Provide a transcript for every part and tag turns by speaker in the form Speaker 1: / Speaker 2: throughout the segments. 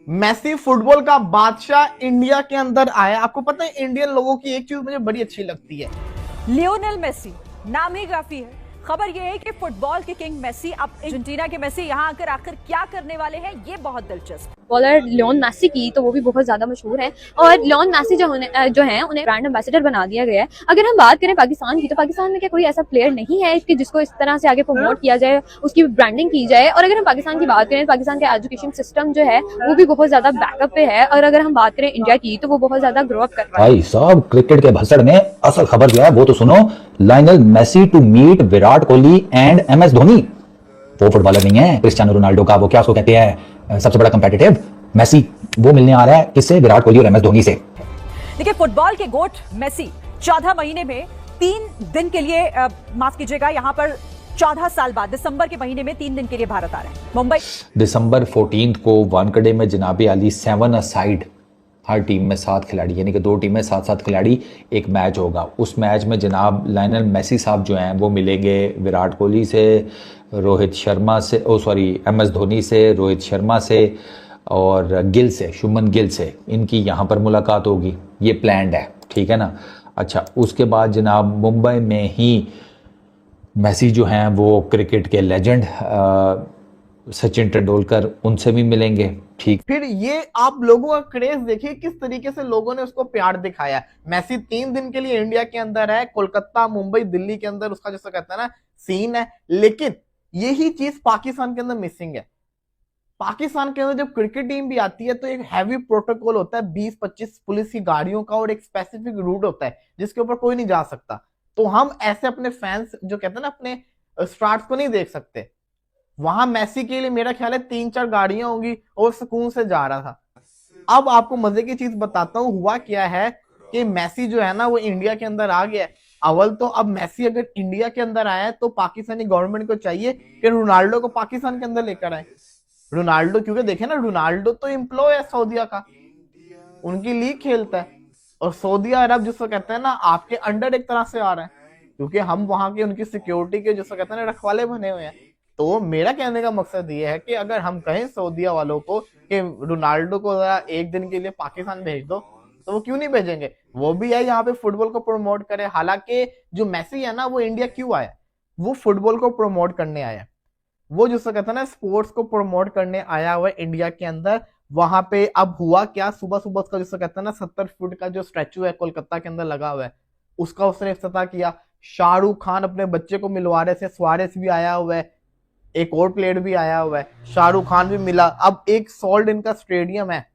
Speaker 1: Messi football का बादशाह India के अंदर आया। आपको पता है इंडियन लोगों की एक चीज मुझे बड़ी अच्छी लगती है,
Speaker 2: लियोनेल मेसी नाम ही काफी है। खबर यह है कि फुटबॉल के किंग मेसी अब अर्जेंटीना के मेसी यहाँ आकर आखिर क्या करने वाले हैं, ये बहुत दिलचस्प।
Speaker 3: बॉलर लियोन मेसी की तो वो भी बहुत ज्यादा मशहूर है और लियोन मेसी जो है उन्हें ब्रांड एम्बेसडर बना दिया गया है। अगर हम बात करें पाकिस्तान की, तो पाकिस्तान में क्या कोई ऐसा प्लेयर नहीं है कि जिसको इस तरह से आगे प्रमोट किया जाए, उसकी ब्रांडिंग की जाए। और अगर हम पाकिस्तान की बात करें, पाकिस्तान का एजुकेशन सिस्टम जो है वो भी बहुत ज्यादा बैकअप पे है। और अगर हम बात करें इंडिया की, तो वो बहुत ज्यादा ग्रो अप कर रहा है।
Speaker 4: भाई साहब, क्रिकेट के भसड़ में असल खबर क्या है वो तो सुनो। Lionel Messi to meet Virat Kohli and MS Dhoni. वो फुटबॉलर नहीं है क्रिस्टियानो रोनाल्डो का, वो क्या उसको कहते हैं सबसे बड़ा कंपेटिटिव मेसी, वो मिलने आ रहा है किससे? विराट कोहली और MS धोनी से।
Speaker 2: देखिए, फुटबॉल के गोट मेसी 14 महीने में 3 दिन के लिए माफ कीजिएगा, यहाँ पर 14 साल बाद दिसंबर के महीने में 3 दिन के लिए भारत आ रहे हैं। मुंबई
Speaker 4: दिसंबर 14 को वानखेड़े में जनाबे आली 7 असाइड, हर टीम में 7 खिलाड़ी, यानी कि 2 टीमें 7-7 खिलाड़ी, एक मैच होगा। उस मैच में जनाब लायनल मेसी साहब जो हैं वो मिलेंगे विराट कोहली से, रोहित शर्मा से, MS धोनी से, रोहित शर्मा से और गिल से, शुभमन गिल से। इनकी यहाँ पर मुलाकात होगी, ये प्लान्ड है, ठीक है ना। अच्छा, उसके बाद जनाब मुंबई में ही मेसी जो हैं वो क्रिकेट के लेजेंड सचिन तेंदुलकर, उनसे भी मिलेंगे, ठीक।
Speaker 1: फिर ये आप लोगों का क्रेज देखिए किस तरीके से लोगों ने उसको प्यार दिखाया। मेसी 3 दिन के लिए इंडिया के अंदर है, कोलकाता, मुंबई, दिल्ली के अंदर उसका जैसा कहता है ना सीन है। लेकिन यही चीज पाकिस्तान के अंदर मिसिंग है। पाकिस्तान के अंदर जब क्रिकेट टीम भी आती है तो एक हैवी प्रोटोकॉल होता है, 20-25 पुलिस की गाड़ियों का, और एक स्पेसिफिक रूट होता है जिसके ऊपर कोई नहीं जा सकता। तो हम ऐसे अपने फैंस जो कहते हैं ना अपने स्टार्स को नहीं देख सकते। वहां मेसी के लिए मेरा ख्याल है 3-4 गाड़ियां होंगी और सुकून से जा रहा था। अब आपको मजे की चीज बताता हूँ, हुआ क्या है कि मेसी जो है ना वो इंडिया के अंदर आ गया। अव्वल तो अब मेसी अगर इंडिया के अंदर आया है तो पाकिस्तानी गवर्नमेंट को चाहिए कि रोनाल्डो को पाकिस्तान के अंदर लेकर आए। रोनाल्डो, क्योंकि देखे ना, रोनाल्डो तो एम्प्लॉय है सऊदिया का, उनकी लीग खेलता है, और सऊदी अरब जिसको कहते हैं ना आपके अंडर एक तरह से आ रहा है, क्योंकि हम वहां के उनकी सिक्योरिटी के जिसको कहते हैं ना रखवाले बने हुए हैं। तो मेरा कहने का मकसद ये है कि अगर हम कहें सऊदिया वालों को कि रोनाल्डो को जरा एक दिन के लिए पाकिस्तान भेज दो, तो वो क्यों नहीं भेजेंगे? वो भी है यहाँ पे फुटबॉल को प्रमोट करे। हालांकि जो मेसी है ना वो इंडिया क्यों आया? वो फुटबॉल को प्रमोट करने आया, वो जिसको कहते हैं ना स्पोर्ट्स को प्रमोट करने आया हुआ है इंडिया के अंदर। वहां पे अब हुआ क्या, सुबह सुबह उसका जिसको कहते हैं ना 70 फुट का जो स्टैचू है कोलकाता के अंदर लगा हुआ है, उसका उसने इफ्तिताह किया। शाहरुख खान अपने बच्चे को मिलवा रहे थे, सुआरेस भी आया हुआ है, एक और प्लेयर भी आया हुआ है, शाहरुख खान भी मिला। अब एक सोल्ड इनका स्टेडियम है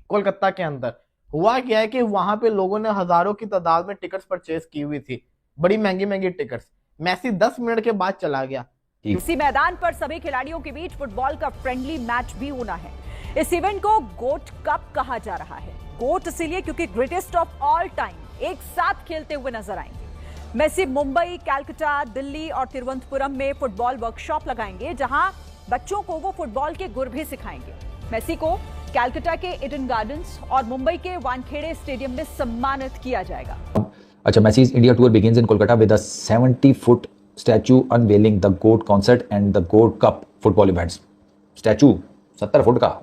Speaker 1: कोलकाता के अंदर। हुआ क्या है कि वहां पे लोगों ने हजारों की तादाद में टिकट्स परचेज की हुई थी, बड़ी महंगी महंगी टिकट्स। मेसी 10 मिनट के बाद चला गया।
Speaker 2: इसी मैदान पर सभी खिलाड़ियों के बीच फुटबॉल का फ्रेंडली मैच भी होना है। इस इवेंट को गोट कप कहा जा रहा है। गोट इसलिए क्योंकि ग्रेटेस्ट ऑफ ऑल टाइम एक साथ खेलते हुए नजर आएंगे। मेसी मुंबई, कलकत्ता, दिल्ली और तिरुवनंतपुरम में फुटबॉल वर्कशॉप लगाएंगे, जहां बच्चों को वो फुटबॉल के गुर भी सिखाएंगे। मेसी को कलकत्ता के ईडन गार्डन्स और मुंबई के वानखेड़े स्टेडियम में सम्मानित किया जाएगा।
Speaker 4: अच्छा, Messi's India tour begins in Kolkata with a 70-foot statue unveiling the GOAT concert and the GOAT cup football events. Statue 70 foot का,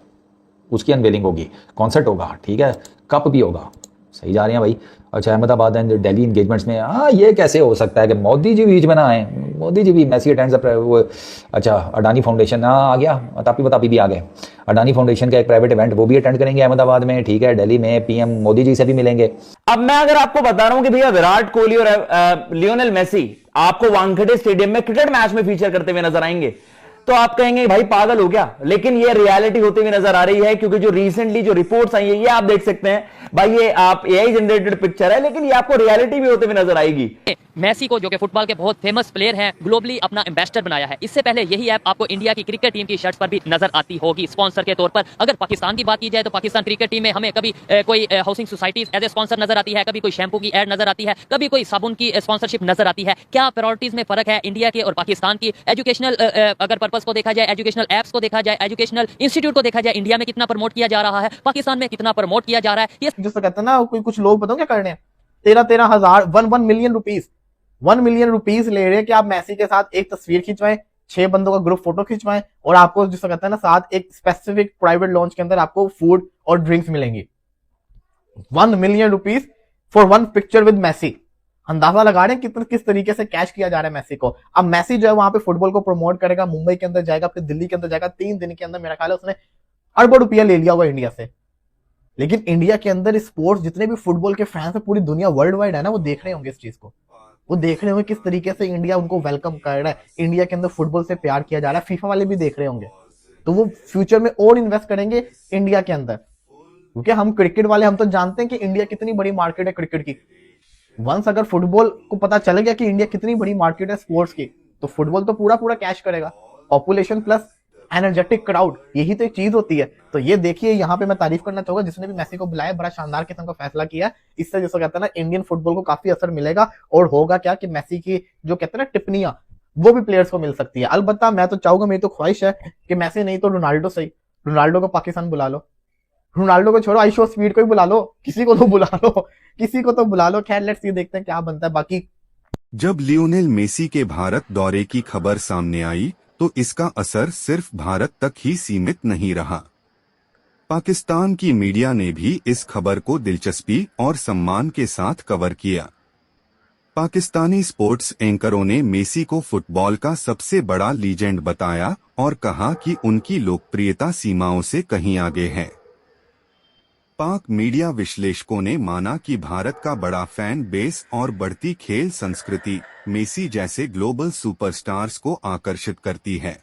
Speaker 4: उसकी अनवेलिंग होगी, कॉन्सर्ट होगा, ठीक है, कप भी होगा। सही जा रहे हैं भाई। अच्छा, अहमदाबाद एंड दिल्ली एंगेजमेंट्स में, हाँ ये कैसे हो सकता है कि मोदी जी बीच में ना आए? मोदी जी भी मेसी अटेंड्स वो, अच्छा अडानी फाउंडेशन आ गया, बतापी भी आ गए। अडानी फाउंडेशन का एक प्राइवेट इवेंट वो भी अटेंड करेंगे अहमदाबाद में, ठीक है। दिल्ली में PM मोदी जी से भी मिलेंगे।
Speaker 5: अब मैं अगर आपको बता रहा हूं कि भैया विराट कोहली और लियोनेल मेसी आपको वानखेड़े स्टेडियम में क्रिकेट मैच में फीचर करते हुए नजर आएंगे, तो आप कहेंगे भाई पागल हो गया। लेकिन ये रियलिटी होती हुई नजर आ रही है, क्योंकि जो रिसेंटली जो रिपोर्ट्स आई है ये आप देख सकते हैं भाई, ये आप AI जनरेटेड पिक्चर है, लेकिन ये आपको रियलिटी भी होते हुए नजर आएगी।
Speaker 6: मेसी को जो कि फुटबॉल के बहुत फेमस प्लेयर हैं, ग्लोबली अपना एम्बेसडर बनाया है। इससे पहले यही ऐप आपको इंडिया की क्रिकेट टीम की शर्ट पर भी नजर आती होगी स्पॉन्सर के तौर पर। अगर पाकिस्तान की बात की जाए तो पाकिस्तान क्रिकेट टीम में हमें कभी कोई housing societies as a sponsor नजर आती है, कभी कोई शैम्पू की एड नजर आती है, कभी कोई साबुन की स्पॉन्सरशिप नजर आती है। क्या प्रायोरिटीज में फर्क है इंडिया के और पाकिस्तान की? एजुकेशनल अगर पर्पज को देखा जाए, एजुकेशनल एप्स को देखा जाए, एजुकेशनल इंस्टीट्यूट को देखा जाए, इंडिया में कितना प्रमोट किया जा रहा है, पाकिस्तान में कितना प्रमोट किया जा रहा है। ये
Speaker 1: जिसको कहते हैं ना कुछ लोग बताओ क्या कर रहे हैं, 13 हजार 1 मिलियन रुपीस ले रहे हैं कि आप मेसी के साथ एक तस्वीर खिंचवाएं, 6 बंदों का ग्रुप फोटो खिंचवाएं और आपको जिसको कहते हैं ना साथ एक स्पेसिफिक प्राइवेट लॉन्च के अंदर आपको फूड और ड्रिंक्स मिलेंगी। 1 million rupees for 1 picture with Messi. अंदाजा लगा रहे हैं किस तरीके से कैश किया जा रहा है मेसी को। अब मेसी जो है वहां पे फुटबॉल को प्रमोट करेगा, मुंबई के अंदर जाएगा, फिर दिल्ली के अंदर जाएगा। 3 दिन के अंदर मेरा ख्याल है उसने अरबों रुपया ले लिया हुआ इंडिया से। लेकिन इंडिया के अंदर स्पोर्ट्स जितने भी फुटबॉल के फैंस है, पूरी दुनिया वर्ल्ड वाइड है ना, वो देख रहे होंगे इस चीज को। वो देख रहे होंगे किस तरीके से इंडिया उनको वेलकम कर रहा है, इंडिया के अंदर फुटबॉल से प्यार किया जा रहा है। फीफा वाले भी देख रहे होंगे, तो वो फ्यूचर में और इन्वेस्ट करेंगे इंडिया के अंदर। क्योंकि हम क्रिकेट वाले हम तो जानते हैं कि इंडिया कितनी बड़ी मार्केट है क्रिकेट की। वंस अगर फुटबॉल को पता चल गया कि इंडिया कितनी बड़ी मार्केट है स्पोर्ट्स की, तो फुटबॉल तो पूरा कैश करेगा। पॉपुलेशन प्लस एनर्जेटिक क्राउड, यही तो एक चीज होती है। तो ये देखिए, यहाँ पे मैं तारीफ करना चाहूंगा जिसने भी मेसी को बुलाया, बड़ा शानदार किस्म का फैसला किया। इससे जैसा कहते हैं ना इंडियन फुटबॉल को काफी असर मिलेगा और होगा क्या कि मेसी की जो कहते हैं ना टिप्पणियां, वो भी प्लेयर्स को मिल सकती है। अलबत्ता मैं तो चाहूंगा, मेरी तो ख्वाहिश है कि मेसी नहीं तो रोनाल्डो सही, रोनाल्डो को पाकिस्तान बुला लो। रोनाल्डो को छोड़ो, आइशो स्पीड को ही बुला लो, किसी को तो बुला लो, किसी को तो बुला लो। खैर लेट्स सी, देखते हैं क्या बनता है। बाकी
Speaker 7: जब लियोनेल मेसी के भारत दौरे की खबर सामने आई तो इसका असर सिर्फ भारत तक ही सीमित नहीं रहा। पाकिस्तान की मीडिया ने भी इस खबर को दिलचस्पी और सम्मान के साथ कवर किया। पाकिस्तानी स्पोर्ट्स एंकरों ने मेसी को फुटबॉल का सबसे बड़ा लीजेंड बताया और कहा कि उनकी लोकप्रियता सीमाओं से कहीं आगे है। पाक मीडिया विश्लेषकों ने माना कि भारत का बड़ा फैन बेस और बढ़ती खेल संस्कृति मेसी जैसे ग्लोबल सुपरस्टार्स को आकर्षित करती है।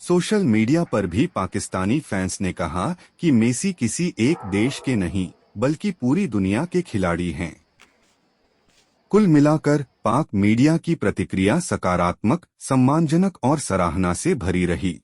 Speaker 7: सोशल मीडिया पर भी पाकिस्तानी फैंस ने कहा कि मेसी किसी एक देश के नहीं बल्कि पूरी दुनिया के खिलाड़ी हैं। कुल मिलाकर पाक मीडिया की प्रतिक्रिया सकारात्मक, सम्मानजनक और सराहना से भरी रही।